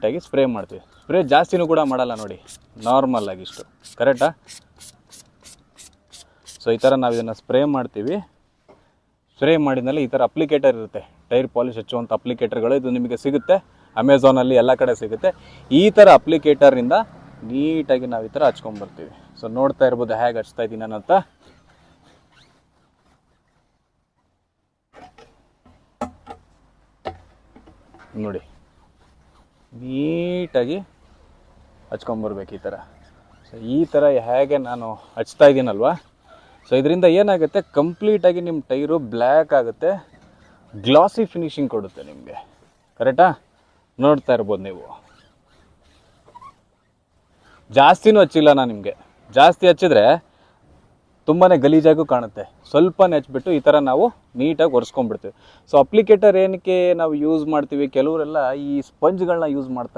ನೀಟಾಗಿ ಸ್ಪ್ರೇ ಮಾಡ್ತೀವಿ. ಸ್ಪ್ರೇ ಜಾಸ್ತಿನೂ ಕೂಡ ಮಾಡಲ್ಲ ನೋಡಿ, ನಾರ್ಮಲ್ ಆಗಿ ಇಷ್ಟು, ಕರೆಕ್ಟಾ? ಸೊ ಈ ಥರ ನಾವು ಇದನ್ನು ಸ್ಪ್ರೇ ಮಾಡ್ತೀವಿ. ಸ್ಪ್ರೇ ಮಾಡಿದ್ಮೇಲೆ ಈ ಥರ ಅಪ್ಲಿಕೇಟರ್ ಇರುತ್ತೆ, ಟೈರ್ ಪಾಲಿಶ್ ಹಚ್ಚುವಂಥ ಅಪ್ಲಿಕೇಟರ್ಗಳು. ಇದು ನಿಮಗೆ ಸಿಗುತ್ತೆ ಅಮೆಝಾನಲ್ಲಿ, ಎಲ್ಲ ಕಡೆ ಸಿಗುತ್ತೆ. ಈ ಥರ ಅಪ್ಲಿಕೇಟರ್ನಿಂದ ನೀಟಾಗಿ ನಾವು ಈ ಥರ ಹಚ್ಕೊಂಡ್ಬರ್ತೀವಿ. ಸೊ ನೋಡ್ತಾ ಇರ್ಬೋದು ಹೇಗೆ ಹಚ್ತಾ ಇದ್ದೀನಿ ನಾನು ಅಂತ. ನೋಡಿ ನೀಟಾಗಿ ಹಚ್ಕೊಂಬರ್ಬೇಕು ಈ ಥರ. ಸೊ ಈ ಥರ ಹೇಗೆ ನಾನು ಹಚ್ತಾ ಇದ್ದೀನಲ್ವ, ಸೊ ಇದರಿಂದ ಏನಾಗುತ್ತೆ, ಕಂಪ್ಲೀಟಾಗಿ ನಿಮ್ಮ ಟೈರು ಬ್ಲ್ಯಾಕ್ ಆಗುತ್ತೆ, ಗ್ಲಾಸಿ ಫಿನಿಶಿಂಗ್ ಕೊಡುತ್ತೆ ನಿಮಗೆ, ಕರೆಕ್ಟಾ? ನೋಡ್ತಾ ಇರ್ಬೋದು ನೀವು. ಜಾಸ್ತಿನೂ ಹಚ್ಚಿಲ್ಲ ನಾನು ನಿಮಗೆ, ಜಾಸ್ತಿ ಹಚ್ಚಿದ್ರೆ ತುಂಬಾ ಗಲೀಜಾಗೂ ಕಾಣುತ್ತೆ. ಸ್ವಲ್ಪನೇ ಹಚ್ಬಿಟ್ಟು ಈ ಥರ ನಾವು ನೀಟಾಗಿ ಒರೆಸ್ಕೊಂಡ್ಬಿಡ್ತೀವಿ. ಸೊ ಅಪ್ಲಿಕೇಟರ್ ಏನಕ್ಕೆ ನಾವು ಯೂಸ್ ಮಾಡ್ತೀವಿ, ಕೆಲವರೆಲ್ಲ ಈ ಸ್ಪಂಜ್ಗಳನ್ನ ಯೂಸ್ ಮಾಡ್ತಾರೆ.